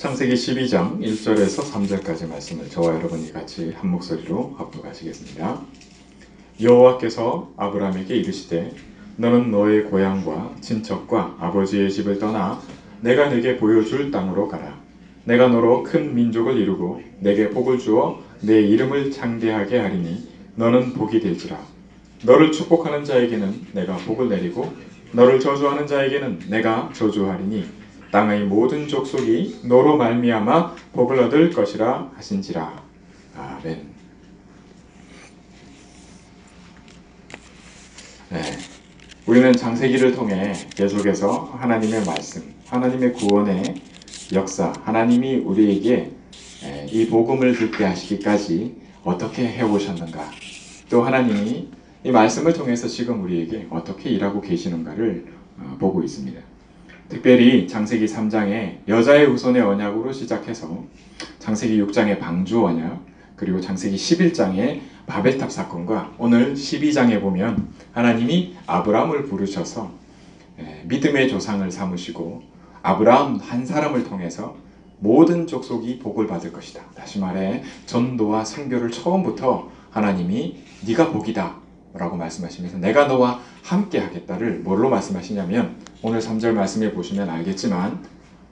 창세기 12장 1절에서 3절까지 말씀을 저와 여러분이 같이 한 목소리로 합독하시겠습니다. 여호와께서 아브라함에게 이르시되 너는 너의 고향과 친척과 아버지의 집을 떠나 내가 네게 보여줄 땅으로 가라. 내가 너로 큰 민족을 이루고 네게 복을 주어 내 이름을 창대하게 하리니 너는 복이 될지라. 너를 축복하는 자에게는 내가 복을 내리고 너를 저주하는 자에게는 내가 저주하리니 땅의 모든 족속이 너로 말미암아 복을 얻을 것이라 하신지라. 아멘. 네, 우리는 창세기를 통해 계속해서 하나님의 말씀, 하나님의 구원의 역사, 하나님이 우리에게 이 복음을 듣게 하시기까지 어떻게 해오셨는가, 또 하나님이 이 말씀을 통해서 지금 우리에게 어떻게 일하고 계시는가를 보고 있습니다. 특별히 창세기 3장의 여자의 후손의 언약으로 시작해서 창세기 6장의 방주 언약, 그리고 창세기 11장의 바벨탑 사건과 오늘 12장에 보면 하나님이 아브라함을 부르셔서 믿음의 조상을 삼으시고 아브라함 한 사람을 통해서 모든 족속이 복을 받을 것이다. 다시 말해 전도와 선교를 처음부터 하나님이 네가 복이다 라고 말씀하시면서 내가 너와 함께 하겠다를 뭘로 말씀하시냐면 오늘 3절 말씀에 보시면 알겠지만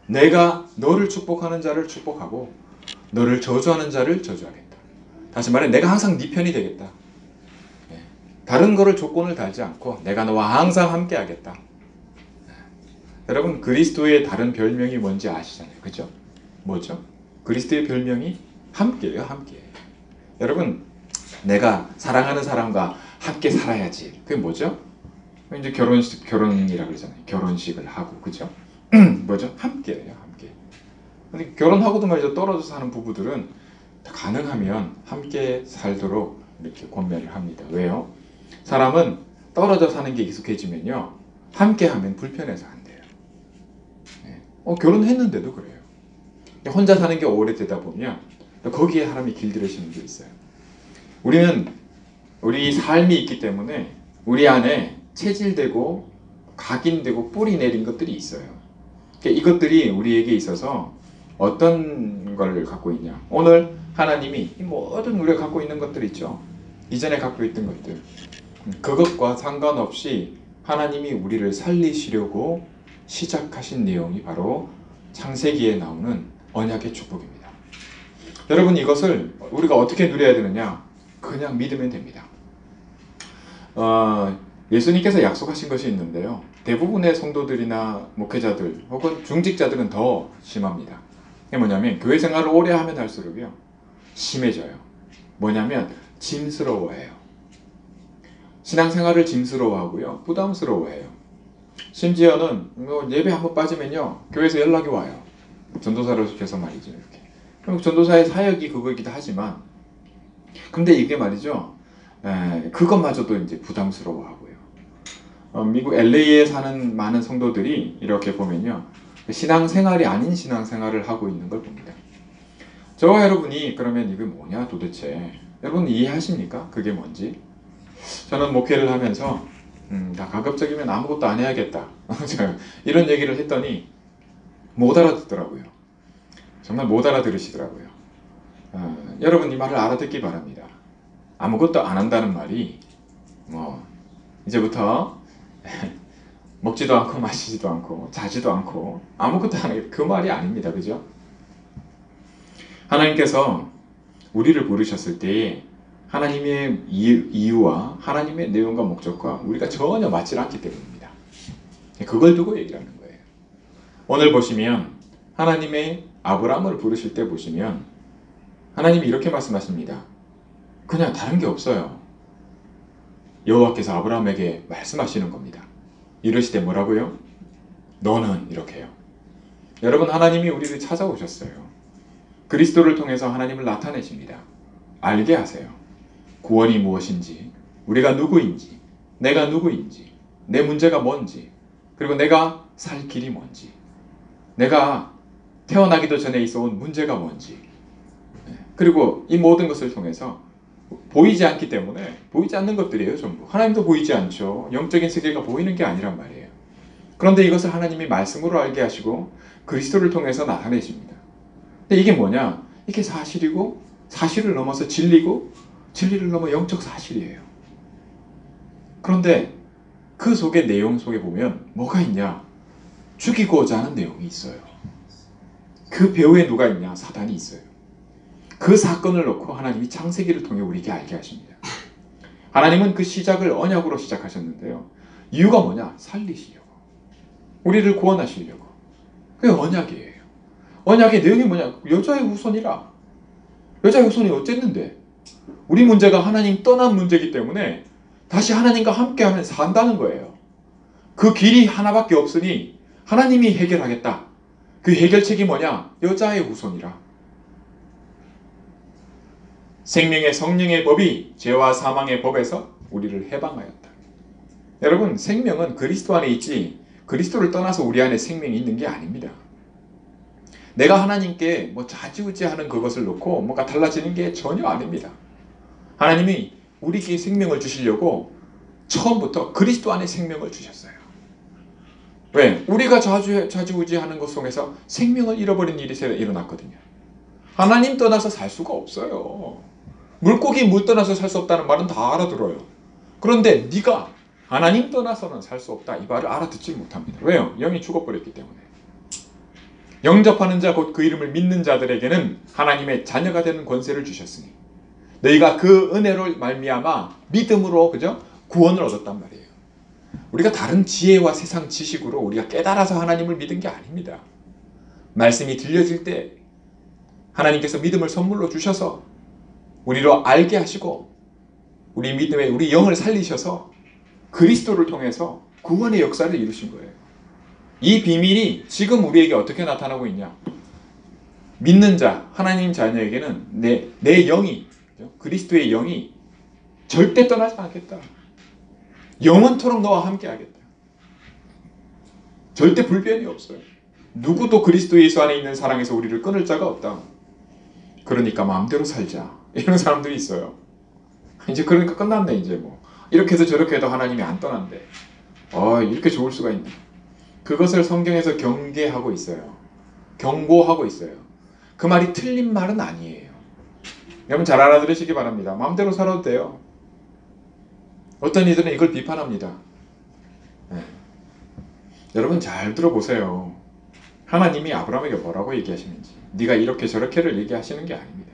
내가 너를 축복하는 자를 축복하고 너를 저주하는 자를 저주하겠다. 다시 말해 내가 항상 네 편이 되겠다. 다른 거를 조건을 달지 않고 내가 너와 항상 함께 하겠다. 여러분 그리스도의 다른 별명이 뭔지 아시잖아요. 그죠? 뭐죠? 그리스도의 별명이 함께예요. 함께. 여러분 내가 사랑하는 사람과 함께 살아야지. 그게 뭐죠? 이제 결혼이라고 그러잖아요. 결혼식을 하고, 그죠? 뭐죠? 함께예요, 함께. 근데 결혼하고도 말이죠. 떨어져 사는 부부들은 가능하면 함께 살도록 이렇게 권면을 합니다. 왜요? 사람은 떨어져 사는 게 익숙해지면요. 함께 하면 불편해서 안 돼요. 결혼했는데도 그래요. 혼자 사는 게 오래되다 보면 거기에 사람이 길들여지는 게 있어요. 우리 삶이 있기 때문에 우리 안에 체질되고 각인되고 뿌리 내린 것들이 있어요. 이것들이 우리에게 있어서 어떤 걸 갖고 있냐. 오늘 하나님이 모든 우리가 갖고 있는 것들 있죠. 이전에 갖고 있던 것들. 그것과 상관없이 하나님이 우리를 살리시려고 시작하신 내용이 바로 창세기에 나오는 언약의 축복입니다. 여러분 이것을 우리가 어떻게 누려야 되느냐. 그냥 믿으면 됩니다. 예수님께서 약속하신 것이 있는데요. 대부분의 성도들이나 목회자들 혹은 중직자들은 더 심합니다. 그게 뭐냐면 교회 생활을 오래 하면 할수록요 심해져요. 뭐냐면 짐스러워해요. 신앙생활을 짐스러워하고요 부담스러워해요. 심지어는 예배 한번 빠지면요 교회에서 연락이 와요. 전도사를 시켜서 말이죠. 이렇게. 그럼 전도사의 사역이 그거이기도 하지만 근데 이게 말이죠. 그것마저도 이제 부담스러워하고요. 미국 LA에 사는 많은 성도들이 이렇게 보면요. 신앙생활이 아닌 신앙생활을 하고 있는 걸 봅니다. 저와 여러분이 그러면 이게 뭐냐 도대체. 여러분 이해하십니까? 그게 뭔지? 저는 목회를 하면서 다 가급적이면 아무것도 안 해야겠다. 이런 얘기를 했더니 못 알아듣더라고요. 정말 못 알아들으시더라고요. 여러분 이 말을 알아듣기 바랍니다. 아무것도 안 한다는 말이 이제부터 먹지도 않고 마시지도 않고 자지도 않고 아무것도 안 하겠다. 그 말이 아닙니다. 그죠? 하나님께서 우리를 부르셨을 때에 하나님의 이유와 하나님의 내용과 목적과 우리가 전혀 맞지 않기 때문입니다. 그걸 두고 얘기를 하는 거예요. 오늘 보시면 하나님의 아브라함을 부르실 때 보시면 하나님이 이렇게 말씀하십니다. 그냥 다른 게 없어요. 여호와께서 아브라함에게 말씀하시는 겁니다. 이러시되 뭐라고요? 너는 이렇게요. 여러분 하나님이 우리를 찾아오셨어요. 그리스도를 통해서 하나님을 나타내십니다. 알게 하세요. 구원이 무엇인지, 우리가 누구인지, 내가 누구인지, 내 문제가 뭔지, 그리고 내가 살 길이 뭔지, 내가 태어나기도 전에 있어온 문제가 뭔지, 그리고 이 모든 것을 통해서 보이지 않기 때문에 보이지 않는 것들이에요. 전부. 하나님도 보이지 않죠. 영적인 세계가 보이는 게 아니란 말이에요. 그런데 이것을 하나님이 말씀으로 알게 하시고 그리스도를 통해서 나타내십니다. 근데 이게 뭐냐? 이게 사실이고 사실을 넘어서 진리고 진리를 넘어 영적 사실이에요. 그런데 그 속의 내용 속에 보면 뭐가 있냐? 죽이고자 하는 내용이 있어요. 그 배후에 누가 있냐? 사단이 있어요. 그 사건을 놓고 하나님이 창세기를 통해 우리에게 알게 하십니다. 하나님은 그 시작을 언약으로 시작하셨는데요. 이유가 뭐냐? 살리시려고. 우리를 구원하시려고. 그게 언약이에요. 언약의 내용이 뭐냐? 여자의 후손이라. 여자의 후손이 어쨌는데? 우리 문제가 하나님 떠난 문제이기 때문에 다시 하나님과 함께하면 산다는 거예요. 그 길이 하나밖에 없으니 하나님이 해결하겠다. 그 해결책이 뭐냐? 여자의 후손이라. 생명의 성령의 법이 죄와 사망의 법에서 우리를 해방하였다. 여러분, 생명은 그리스도 안에 있지 그리스도를 떠나서 우리 안에 생명이 있는 게 아닙니다. 내가 하나님께 뭐 좌지우지하는 그것을 놓고 뭔가 달라지는 게 전혀 아닙니다. 하나님이 우리에게 생명을 주시려고 처음부터 그리스도 안에 생명을 주셨어요. 왜? 우리가 좌지우지하는 것 속에서 생명을 잃어버린 일이 일어났거든요. 하나님 떠나서 살 수가 없어요. 물고기 물 떠나서 살 수 없다는 말은 다 알아들어요. 그런데 네가 하나님 떠나서는 살 수 없다. 이 말을 알아듣지 못합니다. 왜요? 영이 죽어버렸기 때문에. 영접하는 자 곧 그 이름을 믿는 자들에게는 하나님의 자녀가 되는 권세를 주셨으니 너희가 그 은혜로 말미암아 믿음으로 그죠? 구원을 얻었단 말이에요. 우리가 다른 지혜와 세상 지식으로 우리가 깨달아서 하나님을 믿은 게 아닙니다. 말씀이 들려질 때 하나님께서 믿음을 선물로 주셔서 우리로 알게 하시고 우리 믿음에 우리 영을 살리셔서 그리스도를 통해서 구원의 역사를 이루신 거예요. 이 비밀이 지금 우리에게 어떻게 나타나고 있냐? 믿는 자, 하나님 자녀에게는 내 영이, 그리스도의 영이 절대 떠나지 않겠다. 영원토록 너와 함께 하겠다. 절대 불변이 없어요. 누구도 그리스도 예수 안에 있는 사랑에서 우리를 끊을 자가 없다. 그러니까 마음대로 살자. 이런 사람들이 있어요. 이제 그러니까 끝났네. 이제 뭐 이렇게 해서 저렇게 해도 하나님이 안 떠난대. 이렇게 좋을 수가 있네. 그것을 성경에서 경계하고 있어요. 경고하고 있어요. 그 말이 틀린 말은 아니에요. 여러분 잘 알아들으시기 바랍니다. 마음대로 살아도 돼요. 어떤 이들은 이걸 비판합니다. 네. 여러분 잘 들어보세요. 하나님이 아브라함에게 뭐라고 얘기하시는지, 네가 이렇게 저렇게를 얘기하시는 게 아닙니다.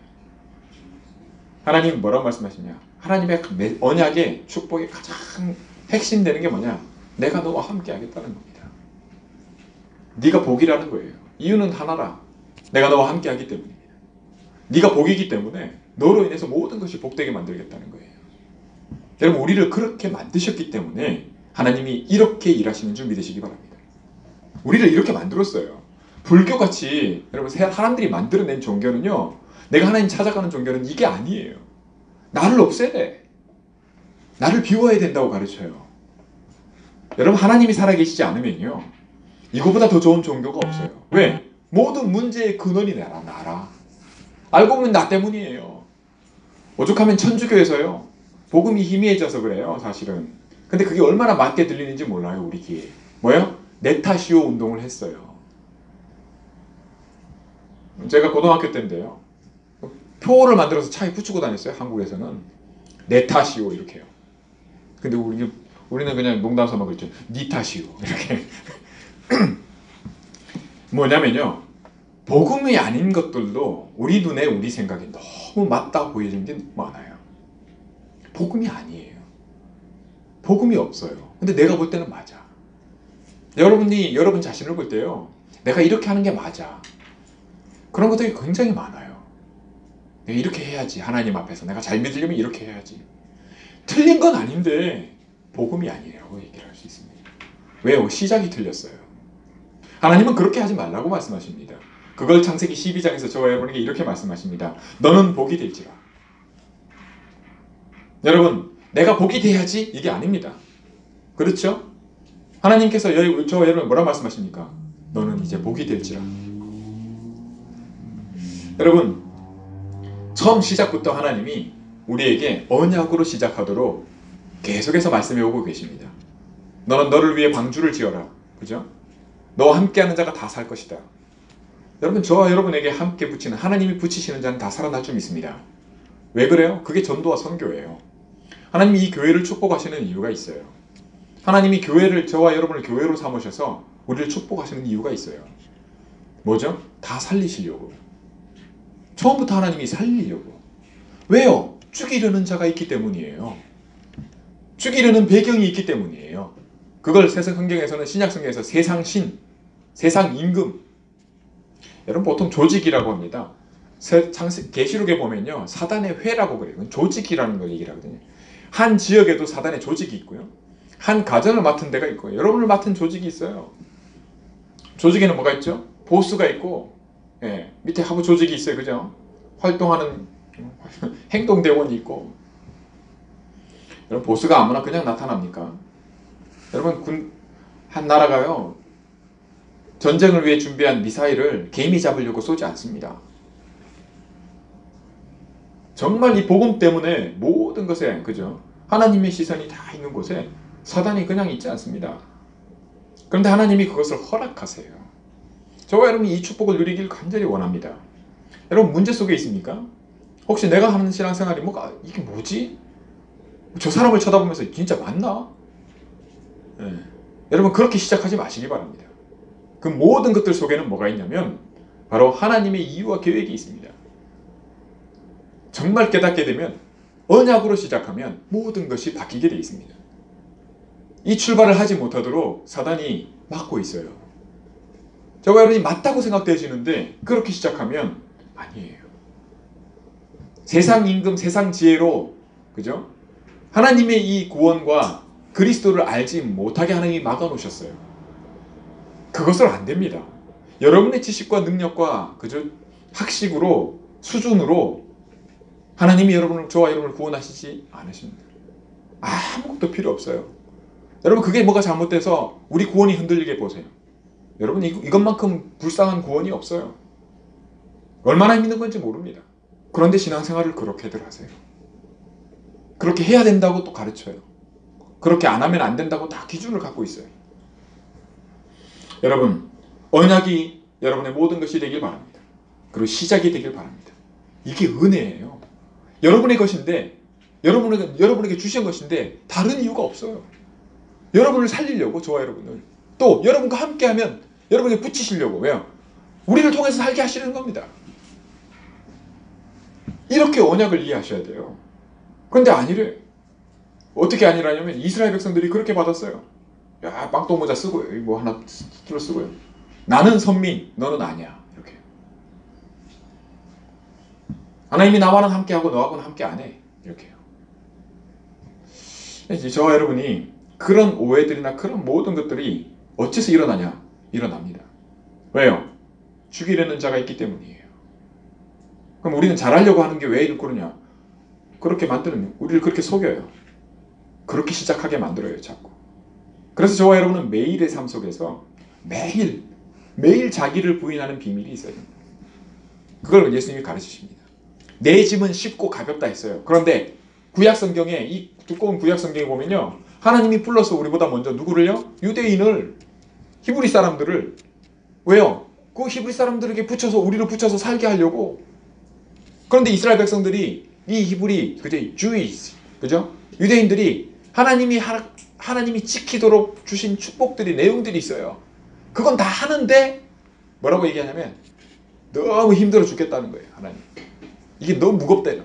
하나님이 뭐라고 말씀하시냐? 하나님의 언약의 축복의 가장 핵심되는 게 뭐냐? 내가 너와 함께 하겠다는 겁니다. 네가 복이라는 거예요. 이유는 하나라. 내가 너와 함께 하기 때문입니다. 네가 복이기 때문에 너로 인해서 모든 것이 복되게 만들겠다는 거예요. 여러분 우리를 그렇게 만드셨기 때문에 하나님이 이렇게 일하시는 줄 믿으시기 바랍니다. 우리를 이렇게 만들었어요. 불교같이 여러분 사람들이 만들어낸 종교는요, 내가 하나님 찾아가는 종교는 이게 아니에요. 나를 없애야 돼. 나를 비워야 된다고 가르쳐요. 여러분 하나님이 살아계시지 않으면요, 이거보다 더 좋은 종교가 없어요. 왜? 모든 문제의 근원이 나라. 알고 보면 나 때문이에요. 오죽하면 천주교에서요, 복음이 희미해져서 그래요, 사실은. 근데 그게 얼마나 맞게 들리는지 몰라요, 우리 귀에. 뭐요? 내 탓이요 운동을 했어요. 제가 고등학교 때인데요, 표를 만들어서 차에 붙이고 다녔어요. 한국에서는 내 탓이요 이렇게요. 근데 우리는 그냥 농담 삼아 그랬죠. 니 탓이요 이렇게. 뭐냐면요, 복음이 아닌 것들도 우리 눈에 우리 생각에 너무 맞다 보이는 게 많아요. 복음이 아니에요. 복음이 없어요. 근데 내가 볼 때는 맞아. 여러분이 여러분 자신을 볼 때요, 내가 이렇게 하는 게 맞아. 그런 것들이 굉장히 많아요. 내가 이렇게 해야지. 하나님 앞에서 내가 잘 믿으려면 이렇게 해야지. 틀린 건 아닌데 복음이 아니라고 얘기를 할 수 있습니다. 왜요? 시작이 틀렸어요. 하나님은 그렇게 하지 말라고 말씀하십니다. 그걸 창세기 12장에서 저와 여러분에게 이렇게 말씀하십니다. 너는 복이 될지라. 여러분, 내가 복이 돼야지 이게 아닙니다. 그렇죠? 하나님께서 저와 여러분 뭐라 말씀하십니까? 너는 이제 복이 될지라. 여러분, 처음 시작부터 하나님이 우리에게 언약으로 시작하도록 계속해서 말씀해 오고 계십니다. 너는 너를 위해 방주를 지어라. 그죠? 너와 함께하는 자가 다 살 것이다. 여러분, 저와 여러분에게 함께 붙이는, 하나님이 붙이시는 자는 다 살아날 줄 믿습니다. 왜 그래요? 그게 전도와 선교예요. 하나님이 이 교회를 축복하시는 이유가 있어요. 하나님이 교회를, 저와 여러분을 교회로 삼으셔서 우리를 축복하시는 이유가 있어요. 뭐죠? 다 살리시려고. 처음부터 하나님이 살리려고. 왜요? 죽이려는 자가 있기 때문이에요. 죽이려는 배경이 있기 때문이에요. 그걸 성경에서는, 신약성경에서 세상신, 세상임금, 여러분 보통 조직이라고 합니다. 계시록에 보면요, 사단의 회라고 그래요. 조직이라는 걸 얘기를 하거든요. 한 지역에도 사단의 조직이 있고요, 한 가정을 맡은 데가 있고요, 여러분을 맡은 조직이 있어요. 조직에는 뭐가 있죠? 보스가 있고, 예, 밑에 하부 조직이 있어요. 그죠? 활동하는 행동대원이 있고. 여러분, 보스가 아무나 그냥 나타납니까? 여러분, 한 나라가요, 전쟁을 위해 준비한 미사일을 개미 잡으려고 쏘지 않습니다. 정말 이 복음 때문에 모든 것에, 그죠? 하나님의 시선이 다 있는 곳에 사단이 그냥 있지 않습니다. 그런데 하나님이 그것을 허락하세요. 저와 여러분이 이 축복을 누리길 간절히 원합니다. 여러분, 문제 속에 있습니까? 혹시 내가 하는 신앙생활이 이게 뭐지? 저 사람을 쳐다보면서 진짜 맞나? 네. 여러분, 그렇게 시작하지 마시기 바랍니다. 그 모든 것들 속에는 뭐가 있냐면 바로 하나님의 이유와 계획이 있습니다. 정말 깨닫게 되면, 언약으로 시작하면 모든 것이 바뀌게 되어 있습니다. 이 출발을 하지 못하도록 사단이 막고 있어요. 저와 여러분이 맞다고 생각되시는데 그렇게 시작하면 아니에요. 세상 임금, 세상 지혜로, 그죠? 하나님의 이 구원과 그리스도를 알지 못하게 하나님이 막아놓으셨어요. 그것은 안 됩니다. 여러분의 지식과 능력과, 그죠? 학식으로, 수준으로 하나님이 저와 여러분을 구원하시지 않으십니다. 아무것도 필요 없어요. 여러분, 그게 뭐가 잘못돼서 우리 구원이 흔들리게 보세요. 여러분, 이것만큼 불쌍한 구원이 없어요. 얼마나 힘든 건지 모릅니다. 그런데 신앙생활을 그렇게들 하세요. 그렇게 해야 된다고 또 가르쳐요. 그렇게 안 하면 안 된다고 다 기준을 갖고 있어요. 여러분, 언약이 여러분의 모든 것이 되길 바랍니다. 그리고 시작이 되길 바랍니다. 이게 은혜예요. 여러분의 것인데, 여러분에게 주신 것인데 다른 이유가 없어요. 여러분을 살리려고, 저와 여러분을. 또 여러분과 함께하면 여러분에게 붙이시려고. 왜요? 우리를 통해서 살게 하시는 겁니다. 이렇게 언약을 이해하셔야 돼요. 그런데 아니래. 어떻게 아니라냐면 이스라엘 백성들이 그렇게 받았어요. 야, 빵똥모자 쓰고 뭐 하나 둘러 쓰고요. 나는 선민, 너는 아니야. 이렇게. 하나님이 나와는 함께하고 너하고는 함께 안 해. 이렇게요. 이제 저와 여러분이 그런 오해들이나 그런 모든 것들이 어째서 일어나냐? 일어납니다. 왜요? 죽이려는 자가 있기 때문이에요. 그럼 우리는 잘하려고 하는 게 왜 이럴 거냐? 그렇게 만드는, 우리를 그렇게 속여요. 그렇게 시작하게 만들어요, 자꾸. 그래서 저와 여러분은 매일의 삶 속에서 매일 자기를 부인하는 비밀이 있어요. 그걸 예수님이 가르치십니다. 내 짐은 쉽고 가볍다 했어요. 그런데 구약성경에, 이 두꺼운 구약성경에 보면요, 하나님이 불러서 우리보다 먼저 누구를요? 유대인을, 히브리 사람들을. 왜요? 그 히브리 사람들에게 우리를 붙여서 살게 하려고. 그런데 이스라엘 백성들이, 이 히브리, 그죠? 주이스, 그죠? 유대인들이 하나님이 지키도록 주신 축복들이, 내용들이 있어요. 그건 다 하는데 뭐라고 얘기하냐면 너무 힘들어 죽겠다는 거예요. 하나님, 이게 너무 무겁대요.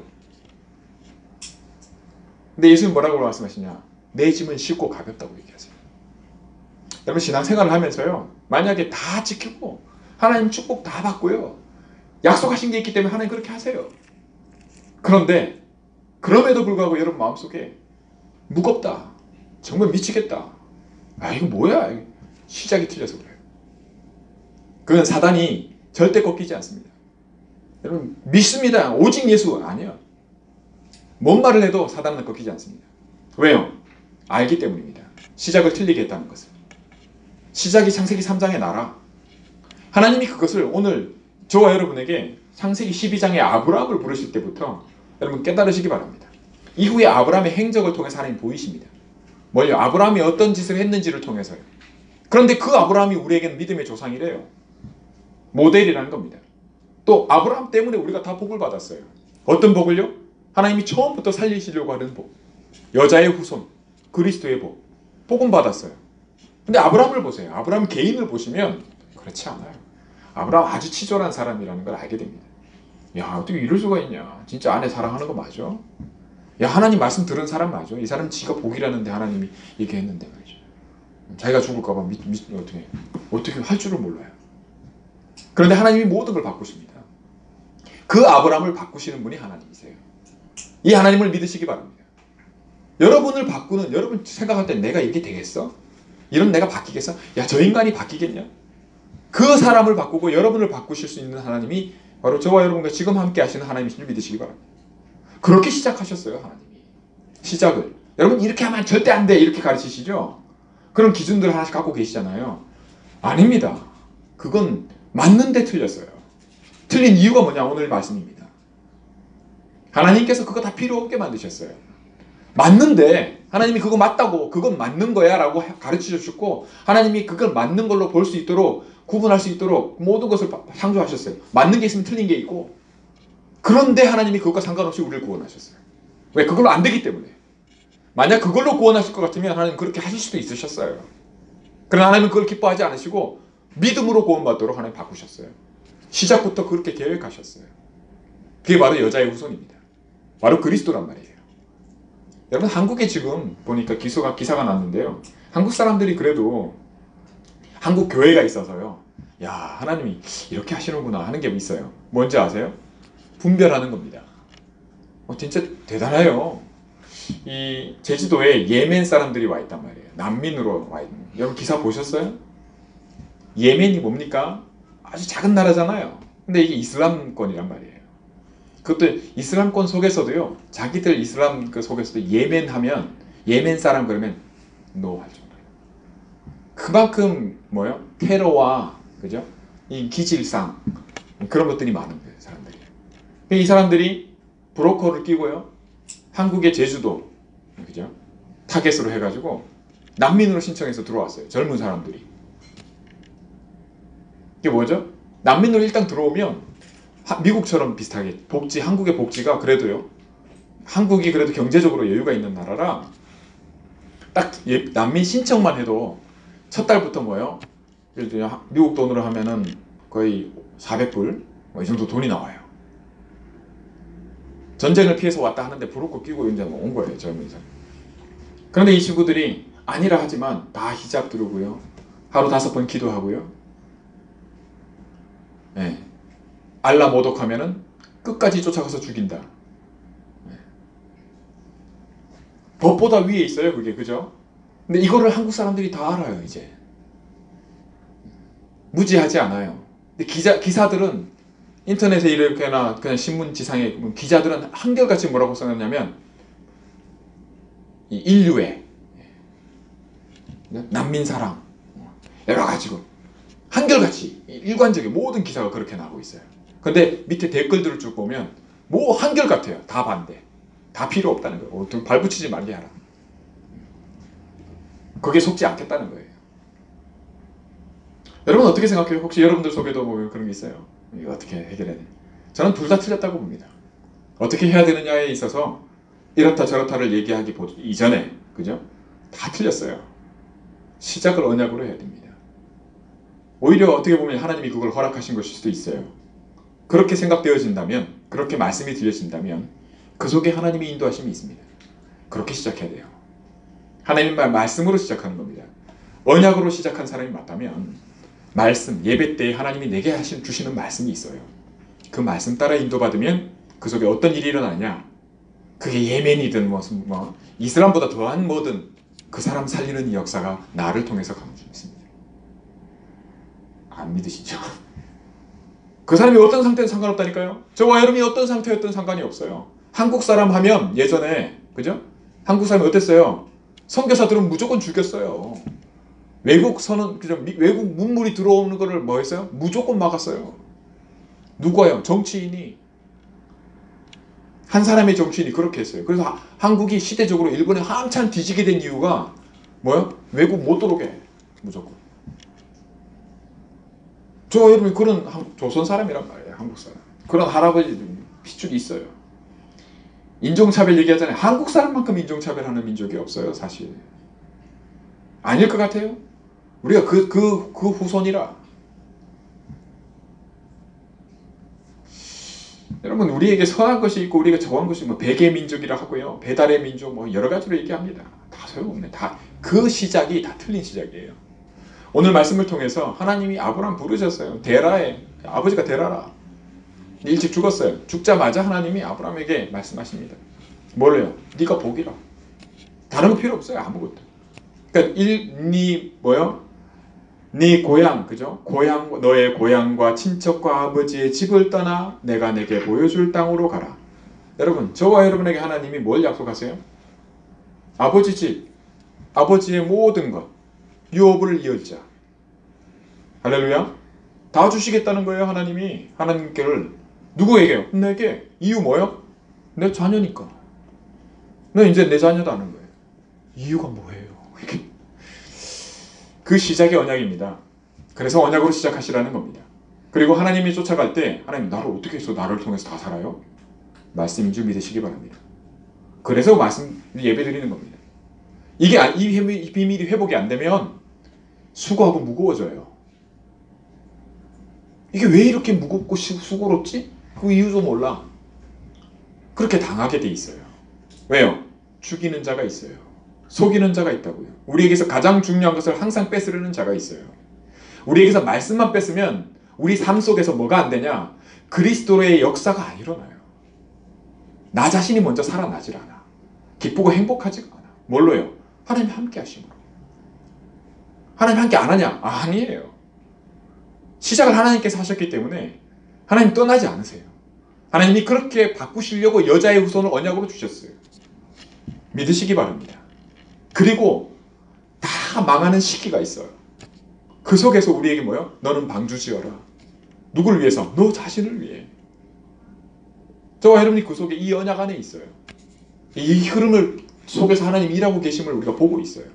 근데 예수님 뭐라고 말씀하시냐? 내 짐은 쉽고 가볍다고 얘기하세요. 여러분, 신앙생활을 하면서요, 만약에 다 지키고 하나님 축복 다 받고요, 약속하신 게 있기 때문에 하나님 그렇게 하세요. 그런데 그럼에도 불구하고 여러분 마음속에 무겁다, 정말 미치겠다, 이거 뭐야, 시작이 틀려서 그래요. 그건 사단이 절대 꺾이지 않습니다. 여러분, 믿습니다, 오직 예수, 아니요. 뭔 말을 해도 사단은 꺾이지 않습니다. 왜요? 알기 때문입니다. 시작을 틀리게 했다는 것을. 시작이 창세기 3장에 나라. 하나님이 그것을 오늘 저와 여러분에게 창세기 12장에 아브라함을 부르실 때부터 여러분 깨달으시기 바랍니다. 이후에 아브라함의 행적을 통해서 하나님 보이십니다. 뭘요? 아브라함이 어떤 짓을 했는지를 통해서요. 그런데 그 아브라함이 우리에게는 믿음의 조상이래요. 모델이라는 겁니다. 또 아브라함 때문에 우리가 다 복을 받았어요. 어떤 복을요? 하나님이 처음부터 살리시려고 하는 복. 여자의 후손, 그리스도의 복. 복은 받았어요. 근데 아브라함을 보세요. 아브라함 개인을 보시면 그렇지 않아요. 아브라함 아주 치졸한 사람이라는 걸 알게 됩니다. 야, 어떻게 이럴 수가 있냐. 진짜 아내 사랑하는 거 맞아? 야, 하나님 말씀 들은 사람 맞아? 이 사람 지가 복이라는데 하나님이 얘기했는데 말이죠. 자기가 죽을까 봐 어떻게 할 줄을 몰라요. 그런데 하나님이 모든 걸 바꾸십니다. 그 아브라함을 바꾸시는 분이 하나님이세요. 이 하나님을 믿으시기 바랍니다. 여러분을 바꾸는, 여러분 생각할 때 내가 이렇게 되겠어? 이런 내가 바뀌겠어? 야, 저 인간이 바뀌겠냐? 그 사람을 바꾸고 여러분을 바꾸실 수 있는 하나님이 바로 저와 여러분과 지금 함께 하시는 하나님이신 줄 믿으시기 바랍니다. 그렇게 시작하셨어요, 하나님이. 시작을. 여러분 이렇게 하면 절대 안 돼 이렇게 가르치시죠? 그런 기준들 하나씩 갖고 계시잖아요. 아닙니다. 그건 맞는데 틀렸어요. 틀린 이유가 뭐냐? 오늘 말씀입니다. 하나님께서 그거 다 필요 없게 만드셨어요. 맞는데 하나님이 그거 맞다고 그건 맞는 거야 라고 가르쳐 주셨고, 하나님이 그걸 맞는 걸로 볼 수 있도록 구분할 수 있도록 모든 것을 창조하셨어요. 맞는 게 있으면 틀린 게 있고, 그런데 하나님이 그것과 상관없이 우리를 구원하셨어요. 왜? 그걸로 안 되기 때문에. 만약 그걸로 구원하실 것 같으면 하나님 그렇게 하실 수도 있으셨어요. 그러나 하나님은 그걸 기뻐하지 않으시고 믿음으로 구원받도록 하나님 바꾸셨어요. 시작부터 그렇게 계획하셨어요. 그게 바로 여자의 후손입니다. 바로 그리스도란 말이에요. 여러분 한국에 지금 보니까 기사가 났는데요. 한국 사람들이 그래도 한국 교회가 있어서요. 야, 하나님이 이렇게 하시는구나 하는 게 있어요. 뭔지 아세요? 분별하는 겁니다. 진짜 대단해요. 이 제주도에 예멘 사람들이 와 있단 말이에요. 난민으로 와 있는. 여러분 기사 보셨어요? 예멘이 뭡니까? 아주 작은 나라잖아요. 근데 이게 이슬람권이란 말이에요. 그것도 이슬람권 속에서도요. 자기들 이슬람 그 속에서도 예멘 하면 예멘 사람 그러면 노 할 정도예요. 그만큼 뭐요? 테러와 그죠? 이 기질상 그런 것들이 많은 거예요, 사람들이. 이 사람들이 브로커를 끼고요. 한국의 제주도 그죠? 타겟으로 해가지고 난민으로 신청해서 들어왔어요. 젊은 사람들이. 이게 뭐죠? 난민으로 일단 들어오면 미국처럼 비슷하게 한국의 복지가 그래도요. 한국이 그래도 경제적으로 여유가 있는 나라라 딱 난민 신청만 해도 첫 달부터 뭐요? 미국 돈으로 하면은 거의 400불 이 정도 돈이 나와요. 전쟁을 피해서 왔다 하는데 브로커 끼고 이제 온 거예요, 젊은 사람. 그런데 이 친구들이 아니라 하지만 다 히잡 두르고요. 하루 5번 기도하고요. 네. 알라 모독하면은 끝까지 쫓아가서 죽인다. 네. 법보다 위에 있어요, 그게. 그죠? 근데 이거를 한국 사람들이 다 알아요, 이제. 무지하지 않아요. 근데 기사들은 인터넷에 이렇게나 그냥 신문 지상에 기자들은 한결같이 뭐라고 써놨냐면 이 인류의 난민 사랑 여러 가지고 한결같이 일관적인 모든 기사가 그렇게 나오고 있어요. 근데 밑에 댓글들을 쭉 보면 뭐 한결같아요. 다 반대. 다 필요 없다는 거예요. 발붙이지 말게 하라. 거기에 속지 않겠다는 거예요. 여러분 어떻게 생각해요? 혹시 여러분들 속에도 뭐 그런 게 있어요? 이거 어떻게 해결해야 되냐? 저는 둘 다 틀렸다고 봅니다. 어떻게 해야 되느냐에 있어서 이렇다 저렇다를 얘기하기 이전에 그죠? 다 틀렸어요. 시작을 언약으로 해야 됩니다. 오히려 어떻게 보면 하나님이 그걸 허락하신 것일 수도 있어요. 그렇게 생각되어진다면, 그렇게 말씀이 들려진다면 그 속에 하나님의 인도하심이 있습니다. 그렇게 시작해야 돼요. 하나님의 말씀으로 시작하는 겁니다. 언약으로 시작한 사람이 맞다면 말씀, 예배 때 하나님이 내게 주시는 말씀이 있어요. 그 말씀 따라 인도받으면 그 속에 어떤 일이 일어나냐? 그게 예멘이든 이슬람보다 더한 뭐든 그 사람 살리는 이 역사가 나를 통해서 가는 줄 믿습니다. 안 믿으시죠? 그 사람이 어떤 상태는 상관없다니까요. 저와 여러분이 어떤 상태였든 상관이 없어요. 한국 사람 하면 예전에 그죠? 한국 사람이 어땠어요? 선교사들은 무조건 죽였어요. 외국 문물이 들어오는 거를 뭐 했어요? 무조건 막았어요. 누가요? 정치인이. 한 사람의 정치인이 그렇게 했어요. 그래서 한국이 시대적으로 일본에 한참 뒤지게 된 이유가 뭐요? 외국 못 들어오게 무조건. 저 여러분 그런 조선 사람이란 말이에요. 한국 사람. 그런 할아버지 핏줄이 있어요. 인종차별 얘기하잖아요. 한국 사람만큼 인종차별하는 민족이 없어요. 사실. 아닐 것 같아요. 우리가 그 후손이라. 여러분 우리에게 선한 것이 있고 우리가 정한 것이 뭐 백의 민족이라 하고요. 배달의 민족 뭐 여러 가지로 얘기합니다. 다 소용없네. 다 그 시작이 다 틀린 시작이에요. 오늘 말씀을 통해서 하나님이 아브라함 부르셨어요. 데라에 아버지가 데라라. 일찍 죽었어요. 죽자마자 하나님이 아브라함에게 말씀하십니다. 뭘요? 네가 복이라. 다른 거 필요 없어요. 아무것도. 그러니까 네 고향, 그죠? 고향, 너의 고향과 친척과 아버지의 집을 떠나 내가 내게 보여줄 땅으로 가라. 여러분, 저와 여러분에게 하나님이 뭘 약속하세요? 아버지 집, 아버지의 모든 것, 유업을 이을 자. 할렐루야. 다 주시겠다는 거예요. 하나님이. 하나님께를 누구에게요? 내게. 이유 뭐요? 내 자녀니까. 너 이제 내 자녀다는 거예요. 이유가 뭐예요? 그 시작이 언약입니다. 그래서 언약으로 시작하시라는 겁니다. 그리고 하나님이 쫓아갈 때 하나님 나를 어떻게 해서 나를 통해서 다 살아요? 말씀인 줄 믿으시기 바랍니다. 그래서 말씀 예배 드리는 겁니다. 이 비밀이 회복이 안 되면 수고하고 무거워져요. 이게 왜 이렇게 무겁고 수고롭지? 그 이유도 몰라. 그렇게 당하게 돼 있어요. 왜요? 죽이는 자가 있어요. 속이는 자가 있다고요. 우리에게서 가장 중요한 것을 항상 뺏으려는 자가 있어요. 우리에게서 말씀만 뺏으면 우리 삶 속에서 뭐가 안 되냐? 그리스도의 역사가 안 일어나요. 나 자신이 먼저 살아나질 않아. 기쁘고 행복하지가 않아. 뭘로요? 하나님 함께 하심으로. 하나님 함께 안 하냐? 아니에요. 시작을 하나님께서 하셨기 때문에 하나님 떠나지 않으세요. 하나님이 그렇게 바꾸시려고 여자의 후손을 언약으로 주셨어요. 믿으시기 바랍니다. 그리고 다 망하는 시기가 있어요. 그 속에서 우리에게 뭐요? 너는 방주지어라. 누구를 위해서? 너 자신을 위해. 저와 여러분이 그 속에 이 언약 안에 있어요. 이 흐름을 속에서 하나님 일하고 계심을 우리가 보고 있어요.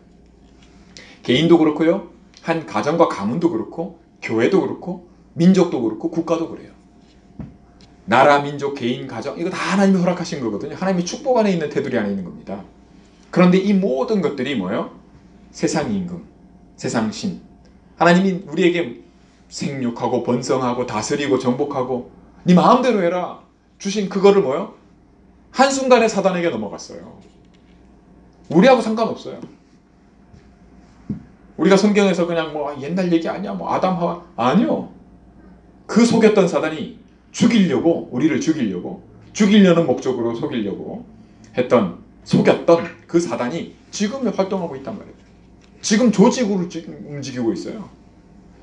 개인도 그렇고요. 한 가정과 가문도 그렇고 교회도 그렇고 민족도 그렇고 국가도 그래요. 나라, 민족, 개인, 가정 이거 다 하나님이 허락하신 거거든요. 하나님이 축복 안에 있는 테두리 안에 있는 겁니다. 그런데 이 모든 것들이 뭐예요? 세상 임금, 세상 신. 하나님이 우리에게 생육하고 번성하고 다스리고 정복하고 네 마음대로 해라. 주신 그거를 뭐예요? 한순간에 사단에게 넘어갔어요. 우리하고 상관없어요. 우리가 성경에서 그냥 뭐 옛날 얘기 아니야. 뭐 아담 하와 아니요. 그 속였던 사단이 죽이려고 우리를 죽이려는 목적으로 속이려고 속였던 그 사단이 지금 활동하고 있단 말이에요. 지금 조직으로 움직이고 있어요.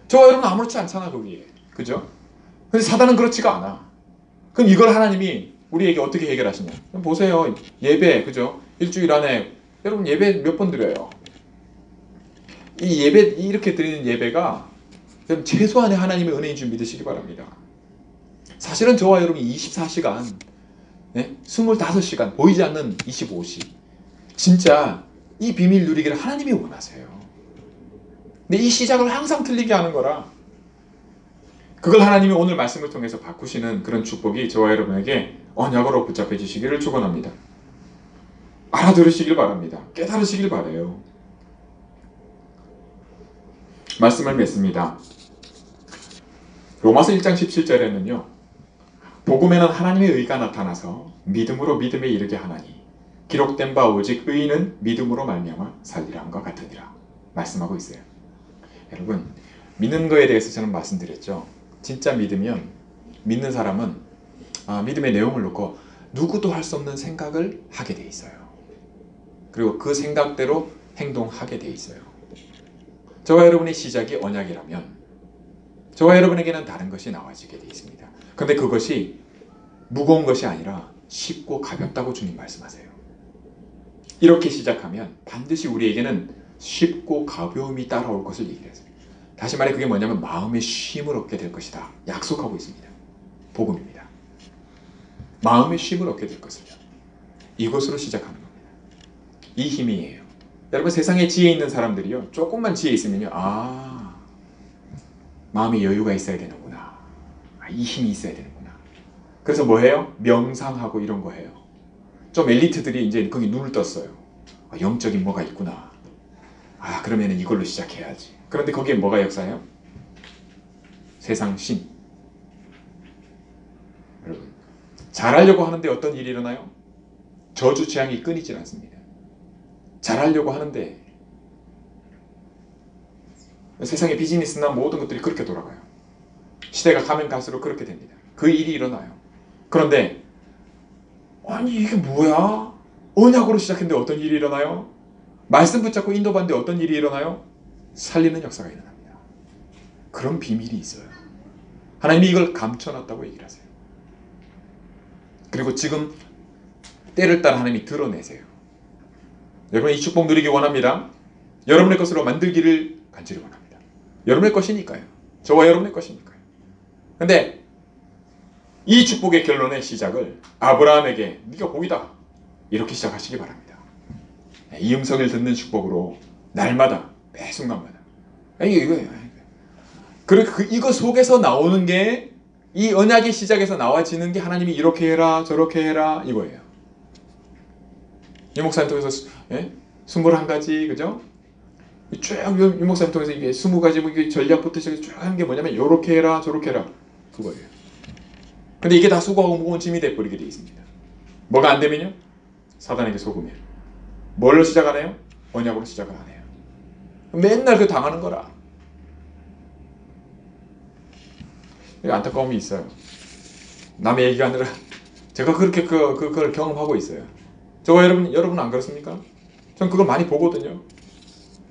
저와 여러분 아무렇지 않잖아 거기에. 그죠? 근데 사단은 그렇지가 않아. 그럼 이걸 하나님이 우리에게 어떻게 해결하시냐? 보세요. 예배, 그죠? 일주일 안에 여러분 예배 몇 번 드려요? 이 예배, 이렇게 드리는 예배가 최소한의 하나님의 은혜인 줄 믿으시기 바랍니다. 사실은 저와 여러분이 24시간, 25시간, 보이지 않는 25시. 진짜 이 비밀 누리기를 하나님이 원하세요. 근데 이 시작을 항상 틀리게 하는 거라. 그걸 하나님이 오늘 말씀을 통해서 바꾸시는 그런 축복이 저와 여러분에게 언약으로 붙잡혀지시기를 축원합니다. 알아들으시길 바랍니다. 깨달으시길 바라요. 말씀을 맺습니다. 로마서 1장 17절에는요. 복음에는 하나님의 의가 나타나서 믿음으로 믿음에 이르게 하나니 기록된 바 오직 의인은 믿음으로 말미암아 살리라 함과 같으니라 말씀하고 있어요. 여러분 믿는 거에 대해서 저는 말씀드렸죠. 진짜 믿으면 믿는 사람은 믿음의 내용을 놓고 누구도 할 수 없는 생각을 하게 돼 있어요. 그리고 그 생각대로 행동하게 돼 있어요. 저와 여러분의 시작이 언약이라면 저와 여러분에게는 다른 것이 나와지게 돼 있습니다. 그런데 그것이 무거운 것이 아니라 쉽고 가볍다고 주님 말씀하세요. 이렇게 시작하면 반드시 우리에게는 쉽고 가벼움이 따라올 것을 얘기했어요. 다시 말해 그게 뭐냐면 마음의 쉼을 얻게 될 것이다. 약속하고 있습니다. 복음입니다. 마음의 쉼을 얻게 될 것을요. 이것으로 시작하는 겁니다. 이 힘이에요. 여러분 세상에 지혜 있는 사람들이요. 조금만 지혜 있으면요. 마음의 여유가 있어야 되는구나. 이 힘이 있어야 되는구나. 그래서 뭐 해요? 명상하고 이런 거 해요. 좀 엘리트들이 이제 거기 눈을 떴어요. 영적인 뭐가 있구나. 그러면은 이걸로 시작해야지. 그런데 거기에 뭐가 역사예요? 세상 신. 여러분, 잘하려고 하는데 어떤 일이 일어나요? 저주 재앙이 끊이질 않습니다. 잘하려고 하는데 세상의 비즈니스나 모든 것들이 그렇게 돌아가요. 시대가 가면 갈수록 그렇게 됩니다. 그 일이 일어나요. 그런데 아니 이게 뭐야? 언약으로 시작했는데 어떤 일이 일어나요? 말씀 붙잡고 인도받는데 어떤 일이 일어나요? 살리는 역사가 일어납니다. 그런 비밀이 있어요. 하나님이 이걸 감춰놨다고 얘기를 하세요. 그리고 지금 때를 따라 하나님이 드러내세요. 여러분 이 축복 누리기 원합니다. 여러분의 것으로 만들기를 간절히 원합니다. 여러분의 것이니까요. 저와 여러분의 것이니까요. 근데 이 축복의 결론의 시작을 아브라함에게 네가 복이다 이렇게 시작하시기 바랍니다. 이 음성을 듣는 축복으로 날마다 매 순간마다 이거 속에서 나오는 게 이 언약의 시작에서 나와지는 게 하나님이 이렇게 해라 저렇게 해라 이거예요. 이 목사님 통해서 21가지 그죠? 쭉 이 목사님 통해서 이게 20가지 뭐 이게 전략부터 시작해서 쭉 하는 게 뭐냐면 요렇게 해라 저렇게 해라 그거예요. 근데 이게 다 수고하고 무거운 짐이 돼버리게 돼 있습니다. 뭐가 안 되면요? 사단에게 속으면. 뭘로 시작하나요? 언약으로 시작을 안 해요. 맨날 그 당하는 거라. 안타까움이 있어요. 남의 얘기가 아니라 제가 그렇게 그걸 경험하고 있어요. 저와 여러분 안 그렇습니까? 전 그걸 많이 보거든요.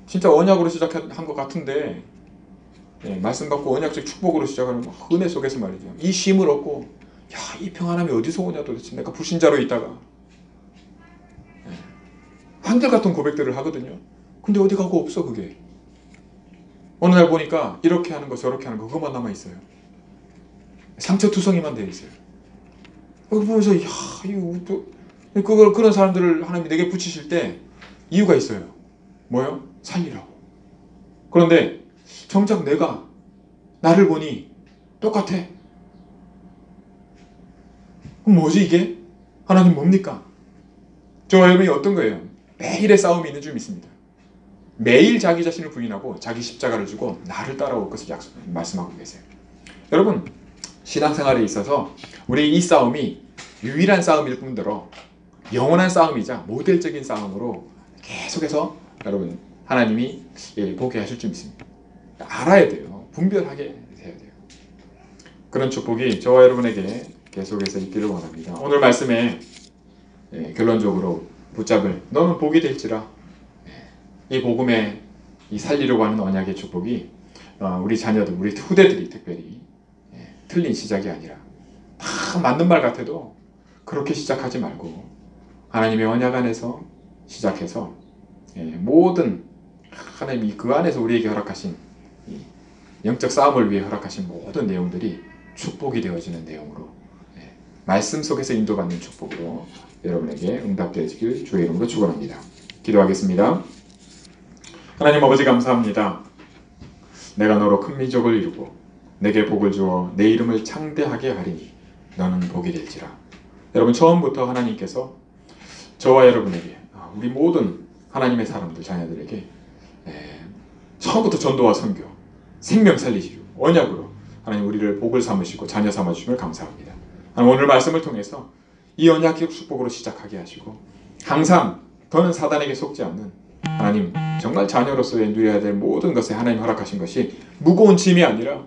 진짜 언약으로 시작한 것 같은데 말씀 받고 언약적 축복으로 시작하는 은혜 속에서 말이죠. 이 쉼을 얻고 이 평안함이 어디서 오냐 도대체 내가 불신자로 있다가 한결같은 고백들을 하거든요. 근데 어디 가고 없어 그게. 어느 날 보니까 이렇게 하는 거 저렇게 하는 거 그것만 남아있어요. 상처투성이만 되어 있어요. 보면서 그런 사람들을 하나님이 내게 붙이실 때 이유가 있어요. 뭐요? 살리라고. 그런데 정작 내가 나를 보니 똑같아. 그럼 뭐지 이게? 하나님 뭡니까? 저와 여러분이 어떤 거예요? 매일의 싸움이 있는 줄 믿습니다. 매일 자기 자신을 부인하고 자기 십자가를 주고 나를 따라올 것을 말씀하고 계세요. 여러분 신앙생활에 있어서 우리 이 싸움이 유일한 싸움일 뿐더러 영원한 싸움이자 모델적인 싸움으로 계속해서 여러분 하나님이 보게 하실 줄 믿습니다. 알아야 돼요. 분별하게 해야 돼요. 그런 축복이 저와 여러분에게 계속해서 있기를 원합니다. 오늘 말씀에 결론적으로 붙잡을 너는 복이 될지라 이 복음에 이 살리려고 하는 언약의 축복이 우리 자녀들, 우리 후대들이 특별히 틀린 시작이 아니라 다 맞는 말 같아도 그렇게 시작하지 말고 하나님의 언약 안에서 시작해서 모든 하나님이 그 안에서 우리에게 허락하신 영적 싸움을 위해 허락하신 모든 내용들이 축복이 되어지는 내용으로 말씀 속에서 인도받는 축복으로 여러분에게 응답되어지길 주의 이름으로 축원합니다. 기도하겠습니다. 하나님 아버지 감사합니다. 내가 너로 큰 민족을 이루고 내게 복을 주어 내 이름을 창대하게 하리니 너는 복이 될지라. 여러분 처음부터 하나님께서 저와 여러분에게 우리 모든 하나님의 사람들 자녀들에게 처음부터 전도와 선교 생명 살리시고 언약으로 하나님 우리를 복을 삼으시고 자녀 삼아주심을 감사합니다. 하나님 오늘 말씀을 통해서 이 언약의 축복으로 시작하게 하시고 항상 더는 사단에게 속지 않는 하나님 정말 자녀로서의 누려야 될 모든 것에 하나님 허락하신 것이 무거운 짐이 아니라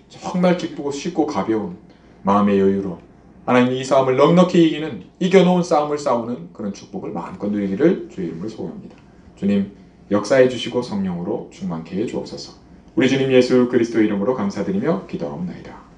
정말 기쁘고 쉽고 가벼운 마음의 여유로 하나님 이 싸움을 넉넉히 이기는 이겨놓은 싸움을 싸우는 그런 축복을 마음껏 누리기를 주의 이름으로 소원합니다. 주님 역사해 주시고 성령으로 충만케 해 주옵소서. 우리 주님 예수 그리스도의 이름으로 감사드리며 기도하옵나이다.